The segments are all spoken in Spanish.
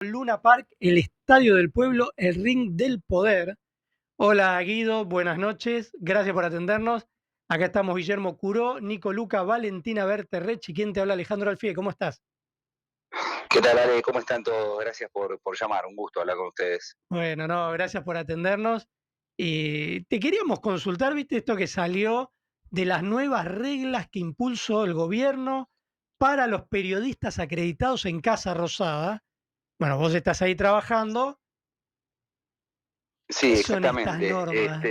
Luna Park, el Estadio del Pueblo, el Ring del Poder. Hola Guido, buenas noches, gracias por atendernos. Acá estamos Guillermo Curó, Nico Luca, Valentina Berterrechi, quien te habla Alejandro Alfie, ¿cómo estás? ¿Qué tal, Ale? ¿Cómo están todos? Gracias por llamar, un gusto hablar con ustedes. Bueno, no, gracias por atendernos. Te queríamos consultar, viste, esto que salió de las nuevas reglas que impulsó el gobierno para los periodistas acreditados en Casa Rosada. Bueno, vos estás ahí trabajando. ¿Qué Sí, son estas exactamente. normas?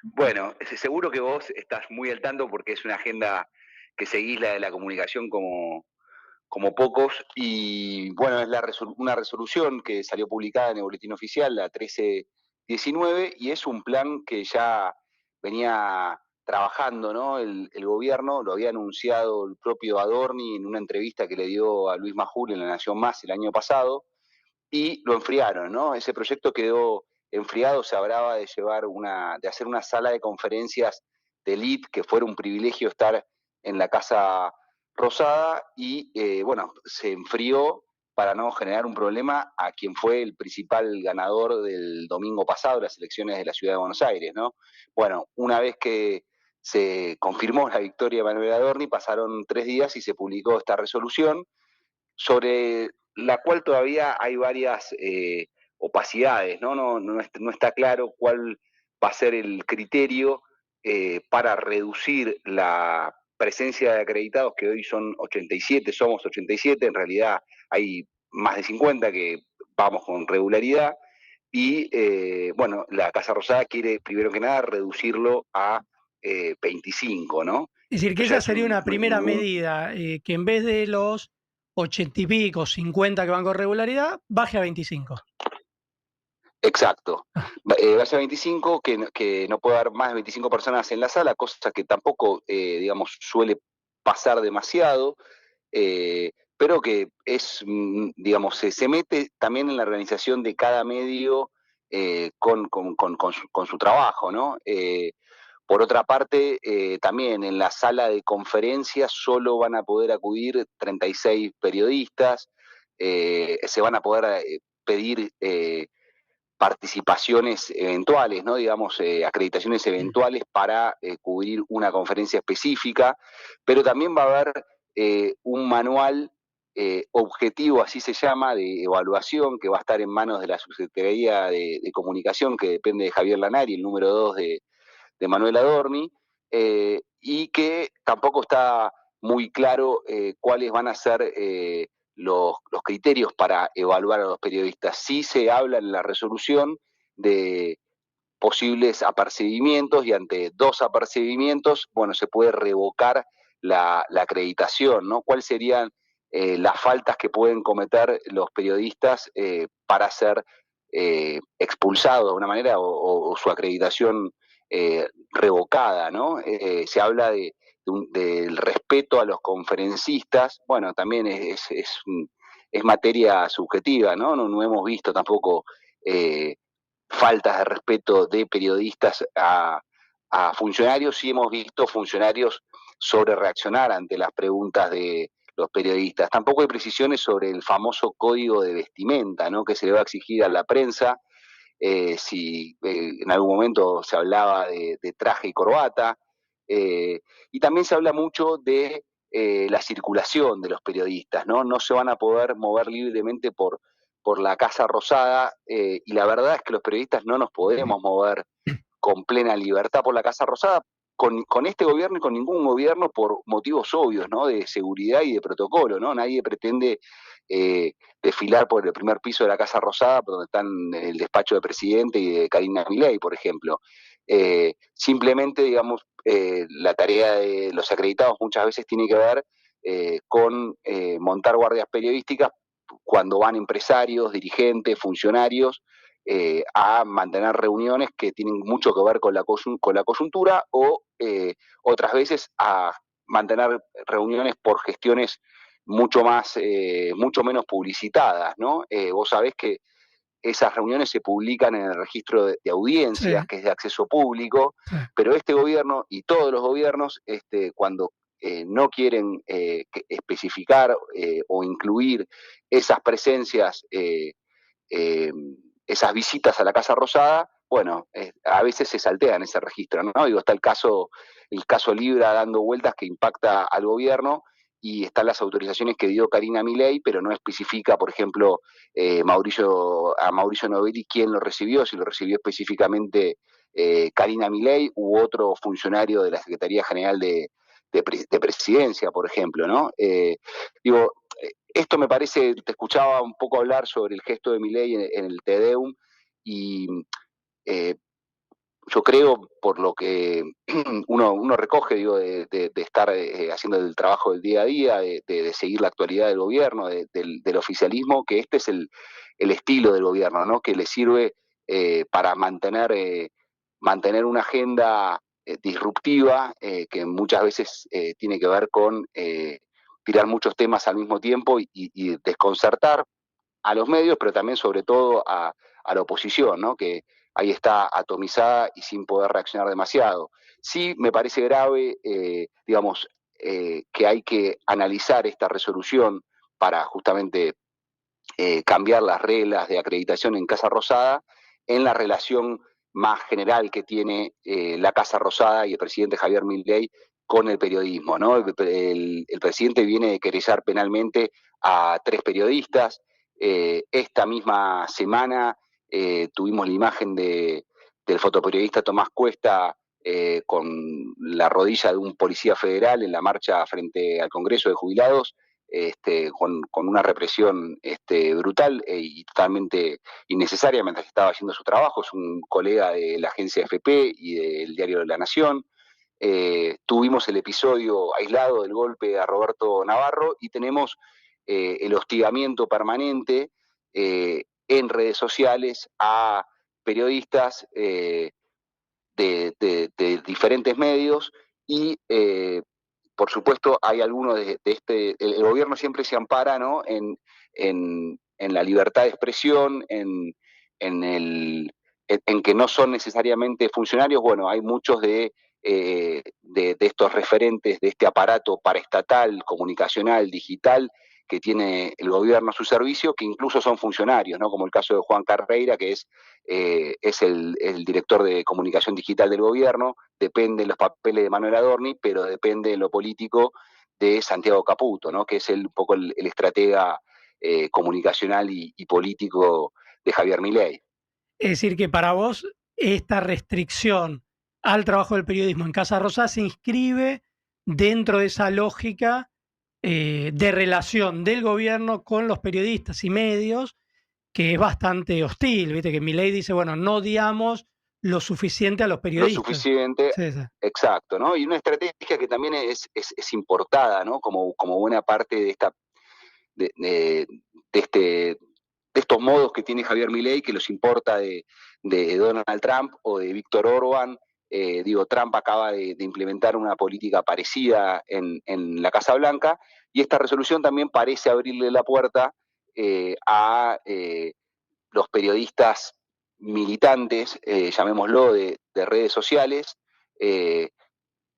Bueno, seguro que vos estás muy al tanto porque es una agenda que seguís la de la comunicación como pocos. Y bueno, es una resolución que salió publicada en el Boletín Oficial, la 1319, y es un plan que ya venía trabajando, ¿no? El gobierno lo había anunciado el propio Adorni en una entrevista que le dio a Luis Majul en La Nación Más el año pasado y lo enfriaron, ¿no? Ese proyecto quedó enfriado, se hablaba de de hacer una sala de conferencias de elite, que fuera un privilegio estar en la Casa Rosada, y bueno, se enfrió para no generar un problema a quien fue el principal ganador del domingo pasado, las elecciones de la Ciudad de Buenos Aires, ¿no? Bueno, una vez que se confirmó la victoria de Manuel Adorni, pasaron 3 días y se publicó esta resolución sobre la cual todavía hay varias opacidades, ¿no? No está claro cuál va a ser el criterio para reducir la presencia de acreditados, que hoy son 87, somos 87, en realidad hay más de 50 que vamos con regularidad, y bueno, la Casa Rosada quiere, primero que nada, reducirlo a 25, ¿no? Es decir, Esto que ya esa es sería una primera un medida, que en vez de los 80 y pico, 50 que van con regularidad, baje a 25. Exacto. Ah, Va a ser 25, que no puede haber más de 25 personas en la sala, cosa que tampoco, digamos, suele pasar demasiado, pero que es, digamos, se mete también en la organización de cada medio con su trabajo, ¿no? Por otra parte, también en la sala de conferencias solo van a poder acudir 36 periodistas, se van a poder pedir participaciones eventuales, ¿no? Digamos, acreditaciones eventuales para cubrir una conferencia específica, pero también va a haber un manual objetivo, así se llama, de evaluación, que va a estar en manos de la Subsecretaría de Comunicación, que depende de Javier Lanari, el número 2 de Manuel Adorni, y que tampoco está muy claro cuáles van a ser los criterios para evaluar a los periodistas. Sí se habla en la resolución de posibles apercibimientos, y ante 2 apercibimientos, bueno, se puede revocar la acreditación, ¿no? ¿Cuáles serían las faltas que pueden cometer los periodistas para ser expulsados de alguna manera o su acreditación revocada, ¿no? Se habla del respeto a los conferencistas. Bueno, también es materia subjetiva, ¿no? No hemos visto tampoco eh, faltas de respeto de periodistas a funcionarios. Sí hemos visto funcionarios sobre reaccionar ante las preguntas de los periodistas. Tampoco hay precisiones sobre el famoso código de vestimenta, ¿no? Que se le va a exigir a la prensa, si en algún momento se hablaba de traje y corbata, eh, y también se habla mucho de la circulación de los periodistas, ¿no? No se van a poder mover libremente por la Casa Rosada, y la verdad es que los periodistas no nos podemos mover con plena libertad por la Casa Rosada, con este gobierno y con ningún gobierno, por motivos obvios, ¿no? De seguridad y de protocolo, ¿no? Nadie pretende desfilar por el primer piso de la Casa Rosada, por donde están el despacho de presidente y de Karina Milei, por ejemplo. Simplemente, digamos, la tarea de los acreditados muchas veces tiene que ver con montar guardias periodísticas cuando van empresarios, dirigentes, funcionarios, a mantener reuniones que tienen mucho que ver con la coyuntura, o otras veces a mantener reuniones por gestiones mucho menos publicitadas, ¿no? Vos sabés que esas reuniones se publican en el registro de audiencias, sí, que es de acceso público, sí. pero este gobierno y todos los gobiernos, cuando no quieren especificar o incluir esas presencias, esas visitas a la Casa Rosada, bueno, a veces se saltean ese registro, ¿no? Digo, está el caso Libra dando vueltas que impacta al gobierno, y están las autorizaciones que dio Karina Milei, pero no especifica, por ejemplo, a Mauricio Novelli quién lo recibió, si lo recibió específicamente Karina Milei u otro funcionario de la Secretaría General de Presidencia, por ejemplo, ¿no? Digo, esto me parece, te escuchaba un poco hablar sobre el gesto de Milei en el Te Deum, y eh, yo creo, por lo que uno recoge, digo, de estar haciendo el trabajo del día a día, de seguir la actualidad del gobierno, del oficialismo, que este es el estilo del gobierno, ¿no? Que le sirve para mantener una agenda disruptiva, que muchas veces tiene que ver con tirar muchos temas al mismo tiempo y desconcertar a los medios, pero también sobre todo a la oposición, ¿no? Que ahí está atomizada y sin poder reaccionar demasiado. Sí me parece grave, digamos, que hay que analizar esta resolución para justamente cambiar las reglas de acreditación en Casa Rosada en la relación más general que tiene la Casa Rosada y el presidente Javier Milei con el periodismo, ¿no? El presidente viene de querellar penalmente a 3 periodistas. Esta misma semana tuvimos la imagen del fotoperiodista Tomás Cuesta con la rodilla de un policía federal en la marcha frente al Congreso de Jubilados, con una represión brutal y totalmente innecesaria mientras estaba haciendo su trabajo. Es un colega de la agencia FP y del diario de La Nación. Tuvimos el episodio aislado del golpe a Roberto Navarro, y tenemos el hostigamiento permanente en redes sociales a periodistas de diferentes medios, y por supuesto hay algunos el gobierno siempre se ampara, ¿no? En la libertad de expresión, en, el, en que no son necesariamente funcionarios. Bueno, hay muchos de estos referentes de este aparato paraestatal, comunicacional, digital, que tiene el gobierno a su servicio, que incluso son funcionarios, ¿no? Como el caso de Juan Carreira, que es el director de comunicación digital del gobierno, depende de los papeles de Manuel Adorni, pero depende de lo político de Santiago Caputo, ¿no? Que es un poco el estratega comunicacional y político de Javier Milei. Es decir, que para vos esta restricción al trabajo del periodismo en Casa Rosada se inscribe dentro de esa lógica de relación del gobierno con los periodistas y medios, que es bastante hostil. Viste que Milei dice, bueno, no odiamos lo suficiente a los Lo periodistas. suficiente, Sí, sí. exacto, ¿no? Y una estrategia que también es importada, ¿no? Como buena parte de, de, de este, de estos modos que tiene Javier Milei, que los importa de Donald Trump o de Víctor Orban. Digo, Trump acaba de implementar una política parecida en la Casa Blanca, y esta resolución también parece abrirle la puerta a los periodistas militantes, llamémoslo, de redes sociales, eh,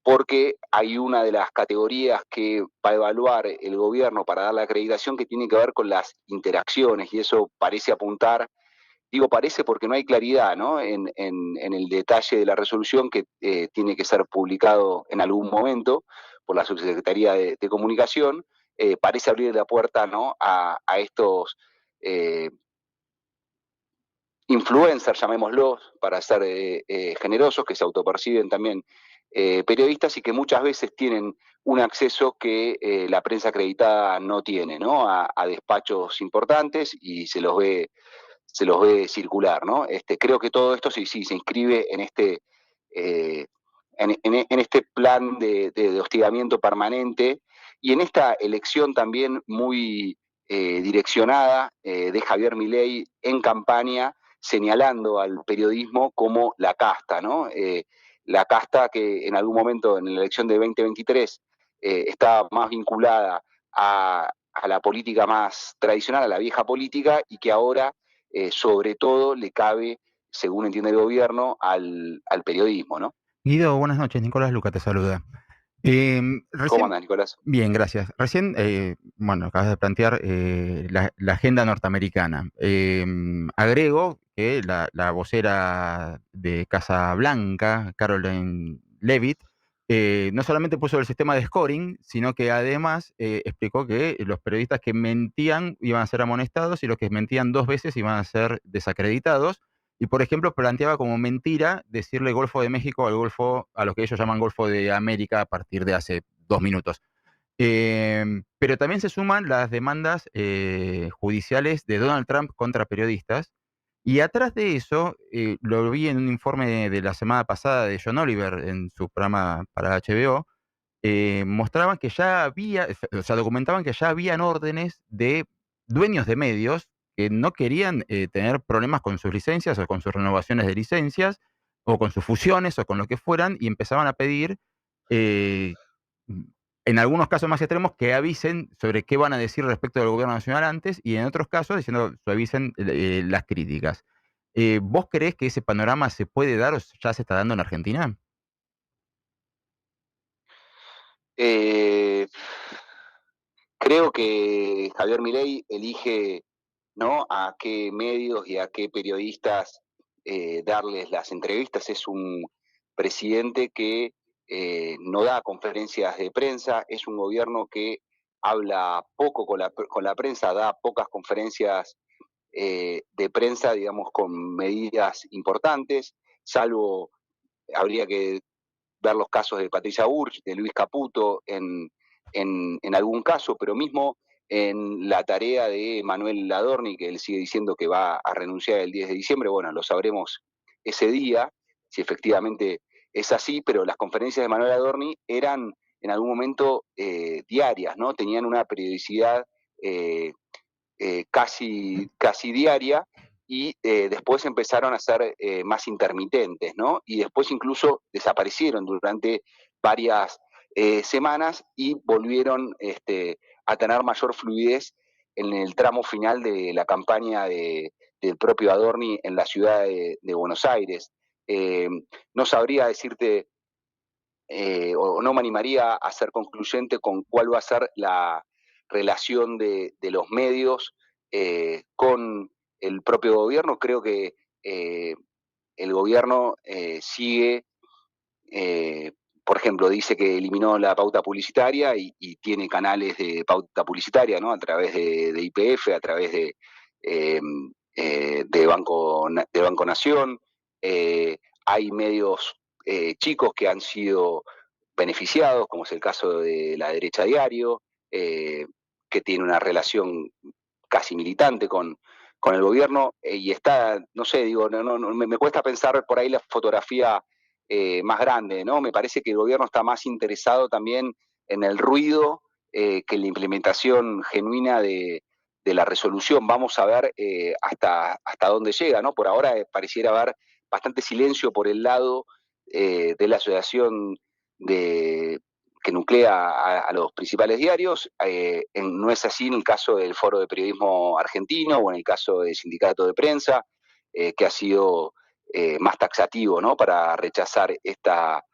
porque hay una de las categorías que va a evaluar el gobierno para dar la acreditación que tiene que ver con las interacciones, y eso parece apuntar, digo parece porque no hay claridad, ¿no? En el detalle de la resolución, que tiene que ser publicado en algún momento por la Subsecretaría de Comunicación. Parece abrir la puerta, ¿no? A estos influencers, llamémoslos, para ser generosos, que se autoperciben también periodistas, y que muchas veces tienen un acceso que la prensa acreditada no tiene, ¿no? A despachos importantes, y se los ve circular, ¿no? Creo que todo esto sí se inscribe eh, en este plan de hostigamiento permanente, y en esta elección también muy direccionada de Javier Milei en campaña, señalando al periodismo como la casta, ¿no? La casta que en algún momento en la elección de 2023 estaba más vinculada a la política más tradicional, a la vieja política, y que ahora sobre todo le cabe, según entiende el gobierno, al periodismo, ¿no? Guido, buenas noches. Nicolás Luca te saluda. ¿Cómo Recién, andas, Nicolás? bien, gracias. Recién, bueno, acabas de plantear la agenda norteamericana. Agrego que la vocera de Casa Blanca, Caroline Levitt, no solamente puso el sistema de scoring, sino que además explicó que los periodistas que mentían iban a ser amonestados y los que mentían 2 veces iban a ser desacreditados. Y, por ejemplo, planteaba como mentira decirle Golfo de México al Golfo, a lo que ellos llaman Golfo de América a partir de hace 2 minutos. Pero también se suman las demandas judiciales de Donald Trump contra periodistas. Y atrás de eso, lo vi en un informe de la semana pasada de John Oliver en su programa para HBO, mostraban que ya había, o sea, documentaban que ya habían órdenes de dueños de medios que no querían tener problemas con sus licencias o con sus renovaciones de licencias o con sus fusiones o con lo que fueran y empezaban a pedir, eh, en algunos casos más extremos, que avisen sobre qué van a decir respecto del gobierno nacional antes y en otros casos diciendo suavicen las críticas. ¿Vos creés que ese panorama se puede dar o ya se está dando en Argentina? Eh, Creo que Javier Milei elige, ¿no?, a qué medios y a qué periodistas darles las entrevistas. Es un presidente que no da conferencias de prensa, es un gobierno que habla poco con la prensa, da pocas conferencias de prensa, digamos, con medidas importantes, salvo habría que ver los casos de Patricia Burch, de Luis Caputo en algún caso, pero mismo en la tarea de Manuel Adorni, que él sigue diciendo que va a renunciar el 10 de diciembre, bueno, lo sabremos ese día, si efectivamente es así, pero las conferencias de Manuel Adorni eran en algún momento diarias, ¿no? Tenían una periodicidad eh, casi diaria y después empezaron a ser más intermitentes, ¿no? Y después incluso desaparecieron durante varias semanas y volvieron a tener mayor fluidez en el tramo final de la campaña del propio Adorni en la ciudad de Buenos Aires. Eh, no sabría decirte o no me animaría a ser concluyente con cuál va a ser la relación de los medios con el propio gobierno. Creo que eh, el gobierno sigue, eh, por ejemplo, dice que eliminó la pauta publicitaria y tiene canales de pauta publicitaria, ¿no? A través de IPF, a través eh, de Banco Nación. Eh, Hay medios chicos que han sido beneficiados, como es el caso de La Derecha Diario, que tiene una relación casi militante con el gobierno, y está, no sé, digo, me cuesta pensar por ahí la fotografía más grande, ¿no? Me parece que el gobierno está más interesado también en el ruido que en la implementación genuina de la resolución. Vamos a ver hasta dónde llega, ¿no? Por ahora pareciera haber bastante silencio por el lado de la asociación de, que nuclea a los principales diarios. No es así en el caso del Foro de Periodismo Argentino o en el caso del Sindicato de Prensa, que ha sido más taxativo, ¿no?, para rechazar esta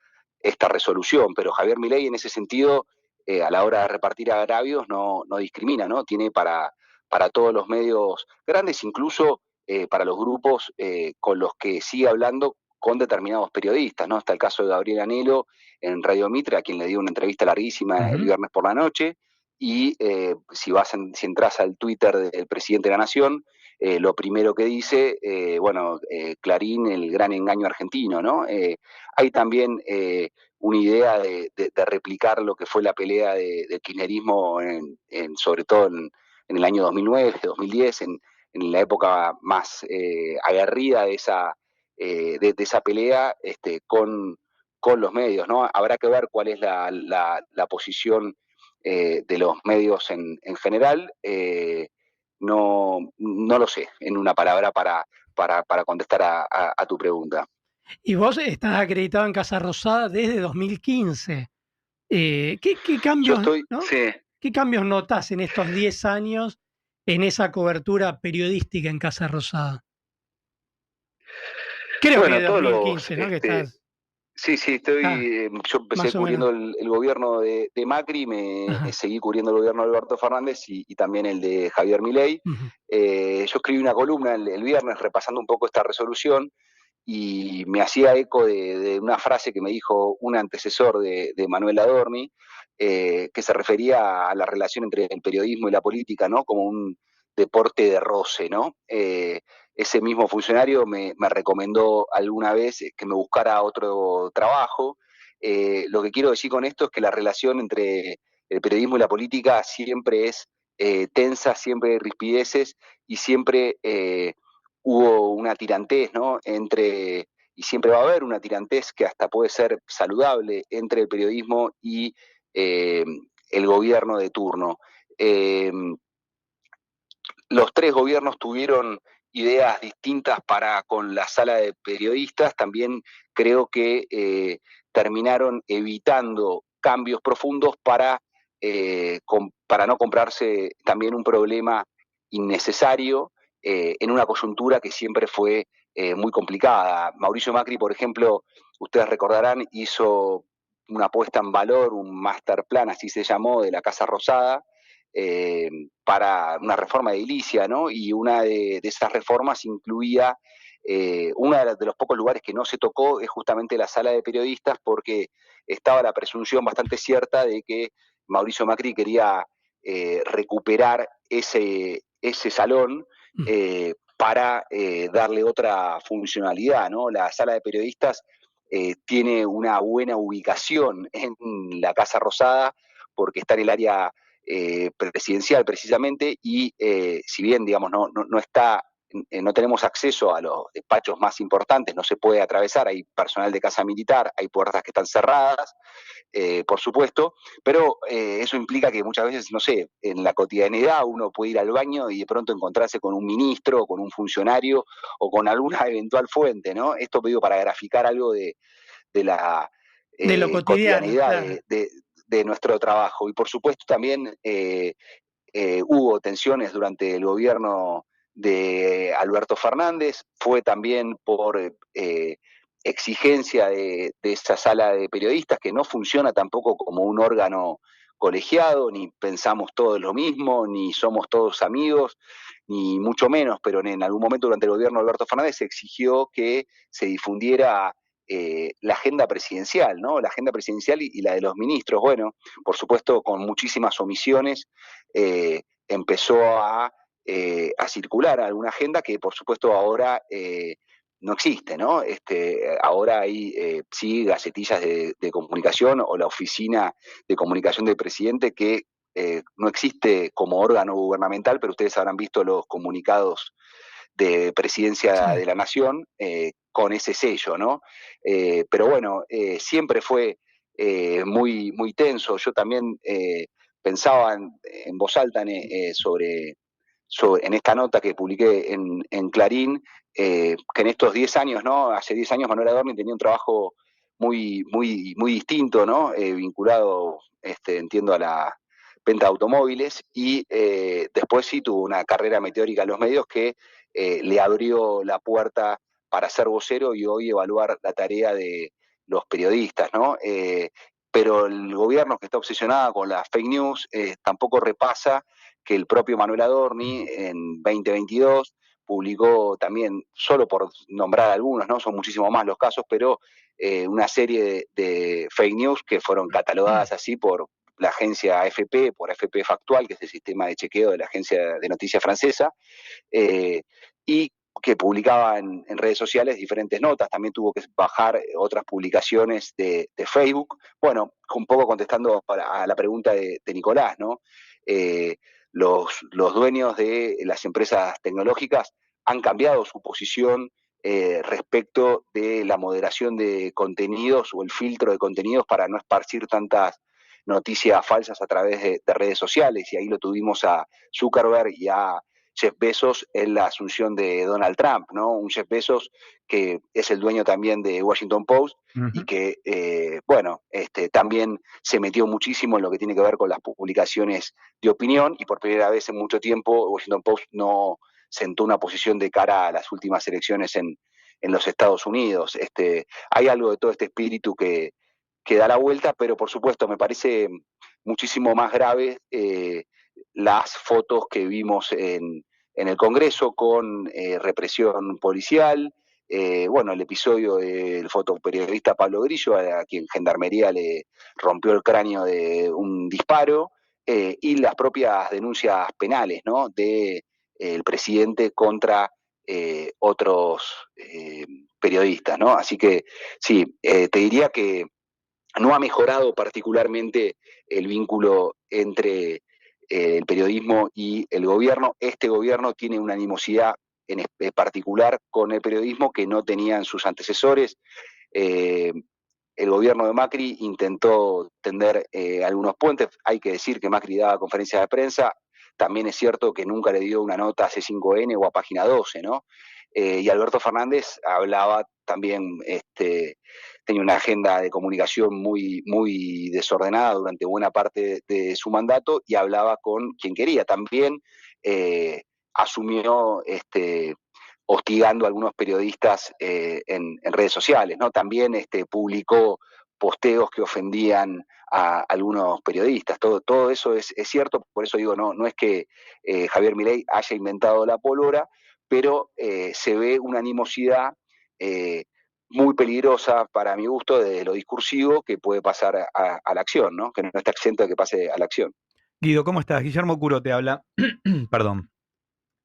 resolución. Pero Javier Milei en ese sentido, a la hora de repartir agravios, no discrimina, ¿no? Tiene para todos los medios grandes, incluso para los grupos con los que sigue hablando con determinados periodistas, ¿no? Está el caso de Gabriel Anelo en Radio Mitre, a quien le dio una entrevista larguísima el viernes por la noche, y si entras al Twitter del presidente de la Nación, lo primero que dice, bueno, Clarín, el gran engaño argentino, ¿no? Hay también una idea de replicar lo que fue la pelea del kirchnerismo, sobre todo en el año 2009, 2010, en la época más aguerrida de esa pelea con los medios, ¿no? Habrá que ver cuál es la posición de los medios en general. No lo sé, en una palabra para contestar a tu pregunta. Y vos estás acreditado en Casa Rosada desde 2015. ¿Qué Yo cambios, estoy, ¿no? sí, ¿Qué cambios notás en estos 10 años en esa cobertura periodística en Casa Rosada? Creo que bueno, de todos 2015, ¿no? Que estás. Sí, Ah, yo empecé más o menos. cubriendo el gobierno de Macri, Ajá. seguí cubriendo el gobierno de Alberto Fernández y también el de Javier Milei. Ujú. Yo escribí una columna el viernes repasando un poco esta resolución y me hacía eco de una frase que me dijo un antecesor de Manuel Adorni, que se refería a la relación entre el periodismo y la política, ¿no? Como un deporte de roce, ¿no? Ese mismo funcionario me recomendó alguna vez que me buscara otro trabajo. Lo que quiero decir con esto es que la relación entre el periodismo y la política siempre es tensa, siempre hay rispideces y siempre hubo una tirantez, ¿no? Y siempre va a haber una tirantez que hasta puede ser saludable entre el periodismo y eh, el gobierno de turno. Eh, los tres gobiernos tuvieron ideas distintas para con la sala de periodistas, también creo que terminaron evitando cambios profundos para no comprarse también un problema innecesario en una coyuntura que siempre fue muy complicada. Mauricio Macri, por ejemplo, ustedes recordarán, hizo una puesta en valor, un master plan, así se llamó, de la Casa Rosada, eh, para una reforma edilicia, ¿no? Y una de esas reformas incluía, uno de los pocos lugares que no se tocó es justamente la sala de periodistas, porque estaba la presunción bastante cierta de que Mauricio Macri quería recuperar ese salón para darle otra funcionalidad, ¿no? La sala de periodistas tiene una buena ubicación en la Casa Rosada porque está en el área presidencial precisamente y si bien digamos no está no tenemos acceso a los despachos más importantes, no se puede atravesar, hay personal de casa militar, hay puertas que están cerradas, por supuesto, pero eso implica que muchas veces, no sé, en la cotidianidad uno puede ir al baño y de pronto encontrarse con un ministro, o con un funcionario, o con alguna eventual fuente, ¿no? Esto digo para graficar algo de la De lo cotidiano, cotidianidad claro. de nuestro trabajo. Y por supuesto también hubo tensiones durante el gobierno de Alberto Fernández, fue también por exigencia de esa sala de periodistas que no funciona tampoco como un órgano colegiado, ni pensamos todos lo mismo, ni somos todos amigos, ni mucho menos, pero en algún momento durante el gobierno de Alberto Fernández se exigió que se difundiera la agenda presidencial, ¿no? La agenda presidencial y la de los ministros. Bueno, por supuesto, con muchísimas omisiones, empezó a circular alguna agenda que, por supuesto, ahora no existe, ¿no? Ahora hay sí gacetillas de comunicación o la oficina de comunicación del presidente que no existe como órgano gubernamental, pero ustedes habrán visto los comunicados de presidencia Sí. de la nación con ese sello, ¿no? Pero bueno, siempre fue muy tenso. Yo también pensaba en voz alta en esta nota que publiqué en Clarín, que en estos 10 años, ¿no? Hace 10 años Manuel Adorni tenía un trabajo muy distinto, ¿no? Vinculado, entiendo, a la venta de automóviles y después sí tuvo una carrera meteórica en los medios que le abrió la puerta para ser vocero y hoy evaluar la tarea de los periodistas, ¿no? Pero el gobierno que está obsesionado con las fake news tampoco repasa que el propio Manuel Adorni en 2022 publicó también, solo por nombrar algunos, ¿no? Son muchísimos más los casos, pero una serie de fake news que fueron catalogadas así por la agencia AFP, por AFP Factual, que es el sistema de chequeo de la agencia de noticias francesa, y que publicaba en redes sociales diferentes notas, también tuvo que bajar otras publicaciones de Facebook. Bueno, un poco contestando a la pregunta de Nicolás, ¿no? Eh, los dueños de las empresas tecnológicas han cambiado su posición respecto de la moderación de contenidos o el filtro de contenidos para no esparcir tantas noticias falsas a través de redes sociales, y ahí lo tuvimos a Zuckerberg y a Jeff Bezos en la asunción de Donald Trump, ¿no? Un Jeff Bezos que es el dueño también de Washington Post y Ujú. que, bueno, también se metió muchísimo en lo que tiene que ver con las publicaciones de opinión y por primera vez en mucho tiempo Washington Post no sentó una posición de cara a las últimas elecciones en los Estados Unidos. Hay algo de todo este espíritu que da la vuelta, pero por supuesto me parece muchísimo más grave las fotos que vimos en el Congreso con represión policial. Bueno, el episodio del fotoperiodista Pablo Grillo, a quien Gendarmería le rompió el cráneo de un disparo, y las propias denuncias penales, ¿no?, de el presidente contra otros periodistas, ¿no? Así que sí, te diría que no ha mejorado particularmente el vínculo entre el periodismo y el gobierno. Este gobierno tiene una animosidad en particular con el periodismo que no tenían sus antecesores. Eh, el gobierno de Macri intentó tender algunos puentes. Hay que decir que Macri daba conferencias de prensa. También es cierto que nunca le dio una nota a C5N o a Página 12, ¿no? Y Alberto Fernández hablaba también, tenía una agenda de comunicación muy desordenada durante buena parte de su mandato y hablaba con quien quería. También asumió hostigando a algunos periodistas en redes sociales, ¿no? También publicó posteos que ofendían a algunos periodistas. Todo eso es cierto, por eso digo, no es que Javier Milei haya inventado la pólvora, pero se ve una animosidad muy peligrosa para mi gusto desde lo discursivo que puede pasar a la acción, ¿no? Que no está exento de que pase a la acción. Guido, ¿cómo estás? Guillermo Curo te habla. Perdón.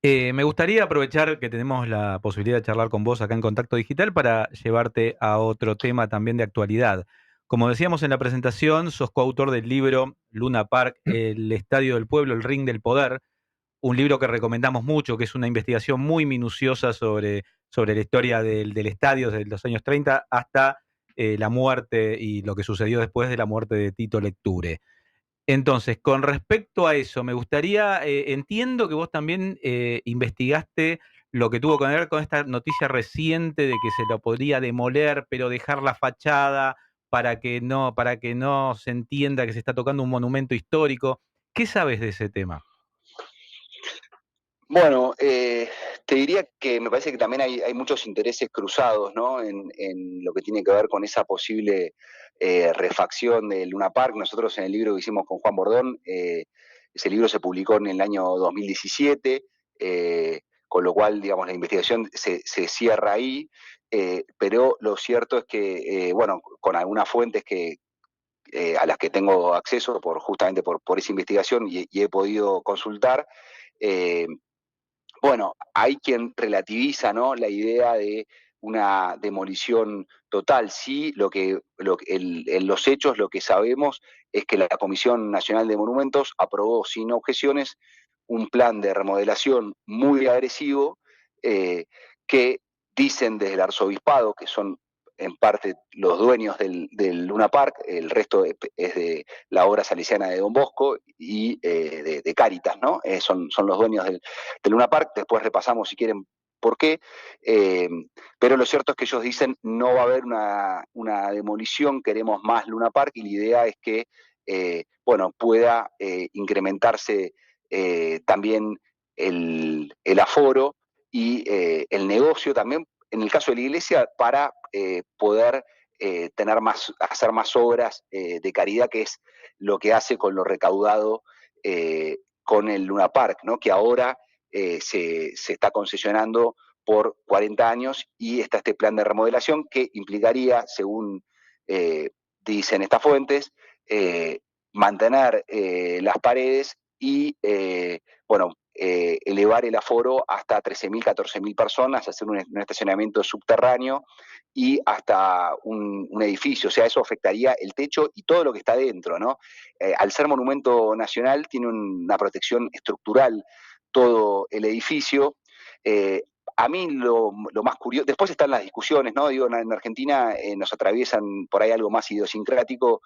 Me gustaría aprovechar que tenemos la posibilidad de charlar con vos acá en Contacto Digital para llevarte a otro tema también de actualidad. Como decíamos en la presentación, sos coautor del libro Luna Park, El Estadio del Pueblo, el Ring del Poder, un libro que recomendamos mucho, que es una investigación muy minuciosa sobre la historia del estadio desde los años 30 hasta la muerte y lo que sucedió después de la muerte de Tito Lecture. Entonces, con respecto a eso, me gustaría, entiendo que vos también investigaste lo que tuvo que ver con esta noticia reciente de que se lo podría demoler, pero dejar la fachada para que no se entienda que se está tocando un monumento histórico. ¿Qué sabes de ese tema? Bueno, te diría que me parece que también hay muchos intereses cruzados, ¿no? En lo que tiene que ver con esa posible refacción de Luna Park. Nosotros en el libro que hicimos con Juan Bordón, ese libro se publicó en el año 2017, con lo cual, digamos, la investigación se cierra ahí, pero lo cierto es que, bueno, con algunas fuentes a las que tengo acceso justamente por esa investigación y he podido consultar, eh, bueno, hay quien relativiza, ¿no?, la idea de una demolición total. Sí, en los hechos lo que sabemos es que la Comisión Nacional de Monumentos aprobó sin objeciones un plan de remodelación muy agresivo que dicen desde el arzobispado, que son en parte los dueños del Luna Park, el resto es de la obra salesiana de Don Bosco y de Cáritas, ¿no? Son los dueños del Luna Park. Después repasamos, si quieren, por qué. Pero lo cierto es que ellos dicen no va a haber una demolición, queremos más Luna Park, y la idea es que bueno, pueda incrementarse también el aforo y el negocio también, en el caso de la iglesia, para poder hacer más obras de caridad, que es lo que hace con lo recaudado con el Luna Park, ¿no? Que ahora se está concesionando por 40 años y está este plan de remodelación que implicaría, según dicen estas fuentes, mantener las paredes y, bueno, elevar el aforo hasta 13.000, 14.000 personas, hacer un estacionamiento subterráneo y hasta un edificio. O sea, eso afectaría el techo y todo lo que está dentro, ¿no? Al ser monumento nacional, tiene una protección estructural todo el edificio. A mí lo más curioso, después están las discusiones, ¿no? Digo, en Argentina nos atraviesan por ahí algo más idiosincrático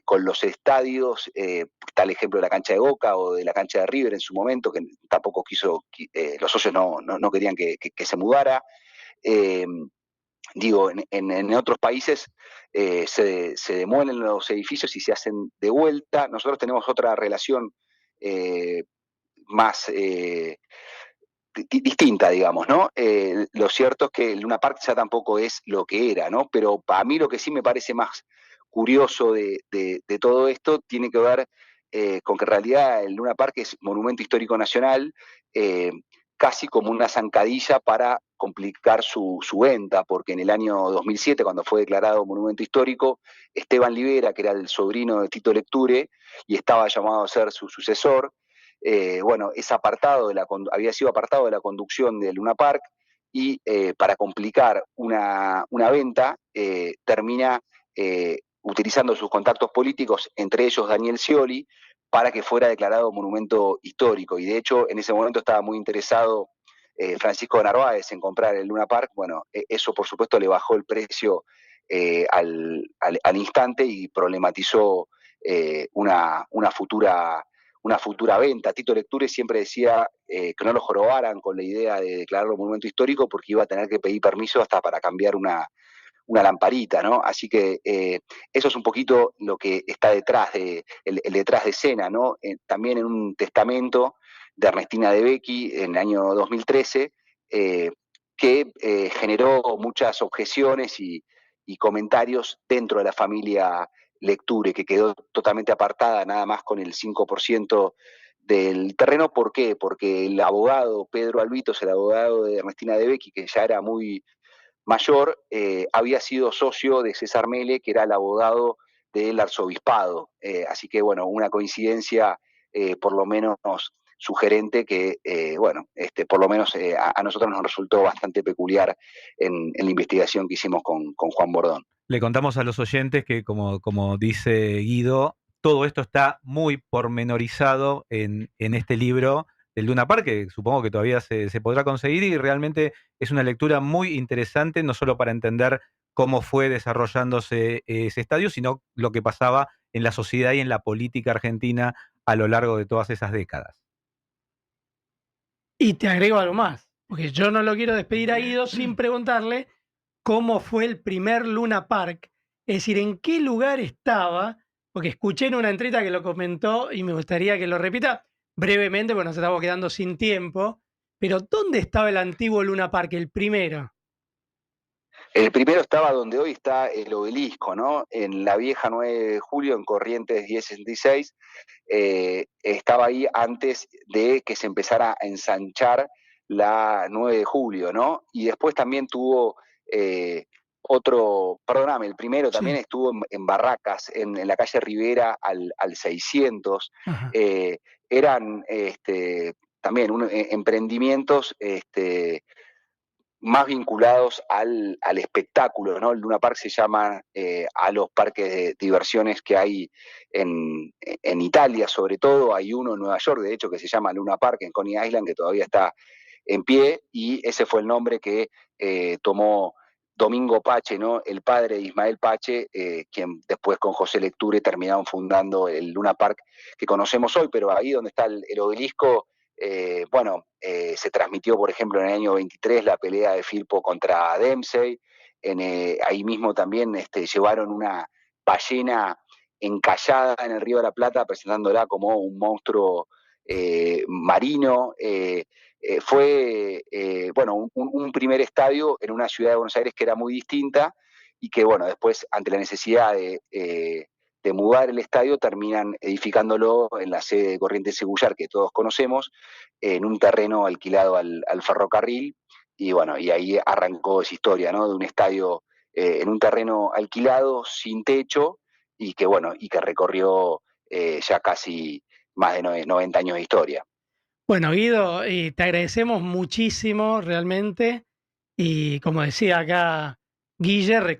con los estadios. Está el ejemplo de la cancha de Boca o de la cancha de River en su momento, que tampoco los socios no querían que se mudara. Eh, Digo, en otros países se demuelen los edificios y se hacen de vuelta. Nosotros tenemos otra relación más distinta, digamos, ¿no? Lo cierto es que el Luna Park ya tampoco es lo que era, ¿no? Pero a mí lo que sí me parece más curioso de todo esto tiene que ver con que en realidad el Luna Park es Monumento Histórico Nacional, casi como una zancadilla para complicar su venta, porque en el año 2007, cuando fue declarado Monumento Histórico, Esteban Libera, que era el sobrino de Tito Lecture, y estaba llamado a ser su sucesor, bueno, había sido apartado de la conducción del Luna Park y para complicar una venta termina utilizando sus contactos políticos, entre ellos Daniel Scioli, para que fuera declarado monumento histórico. Y de hecho, en ese momento estaba muy interesado Francisco de Narváez en comprar el Luna Park. Bueno, eso por supuesto le bajó el precio al instante y problematizó una futura venta. Tito Lecture siempre decía que no lo jorobaran con la idea de declararlo monumento histórico porque iba a tener que pedir permiso hasta para cambiar una lamparita, ¿no? Así que eso es un poquito lo que está detrás el detrás de escena, ¿no? También en un testamento de Ernestina de Becchi en el año 2013, que generó muchas objeciones y comentarios dentro de la familia Lecture, que quedó totalmente apartada, nada más con el 5% del terreno. ¿Por qué? Porque el abogado Pedro Albitos, el abogado de Ernestina de Becchi, que ya era muy mayor, había sido socio de César Mele, que era el abogado del arzobispado. Así que, bueno, una coincidencia por lo menos sugerente que, bueno, por lo menos a nosotros nos resultó bastante peculiar en la investigación que hicimos con Juan Bordón. Le contamos a los oyentes que, como dice Guido, todo esto está muy pormenorizado en este libro del Luna Park, que supongo que todavía se podrá conseguir, y realmente es una lectura muy interesante, no solo para entender cómo fue desarrollándose ese estadio, sino lo que pasaba en la sociedad y en la política argentina a lo largo de todas esas décadas. Y te agrego algo más, porque yo no lo quiero despedir a Guido sin preguntarle cómo fue el primer Luna Park, es decir, en qué lugar estaba, porque escuché en una entrevista que lo comentó y me gustaría que lo repita brevemente, porque nos estamos quedando sin tiempo, pero ¿dónde estaba el antiguo Luna Park, el primero? El primero estaba donde hoy está el obelisco, ¿no? En la vieja 9 de julio, en Corrientes 1066, estaba ahí antes de que se empezara a ensanchar la 9 de julio, ¿no? Y después también tuvo perdóname, el primero también Sí. estuvo en Barracas, en la calle Rivera al 600. Eran también emprendimientos más vinculados al espectáculo, ¿no? El Luna Park se llama a los parques de diversiones que hay en Italia, sobre todo. Hay uno en Nueva York, de hecho, que se llama Luna Park en Coney Island, que todavía está en pie, y ese fue el nombre que tomó Domingo Pache, ¿no? El padre de Ismael Pache, quien después con José Lecture terminaron fundando el Luna Park que conocemos hoy. Pero ahí donde está el obelisco, se transmitió, por ejemplo, en el año 23 la pelea de Firpo contra Dempsey. Ahí mismo también llevaron una ballena encallada en el Río de la Plata, presentándola como un monstruo marino. Fue un primer estadio en una ciudad de Buenos Aires que era muy distinta y que, bueno, después, ante la necesidad de mudar el estadio, terminan edificándolo en la sede de Corrientes y Gullar, que todos conocemos, en un terreno alquilado al ferrocarril. Y bueno, y ahí arrancó esa historia, ¿no? De un estadio en un terreno alquilado, sin techo, y que, bueno, y que recorrió ya casi más de 90 años de historia. Bueno, Guido, te agradecemos muchísimo realmente y como decía acá Guille,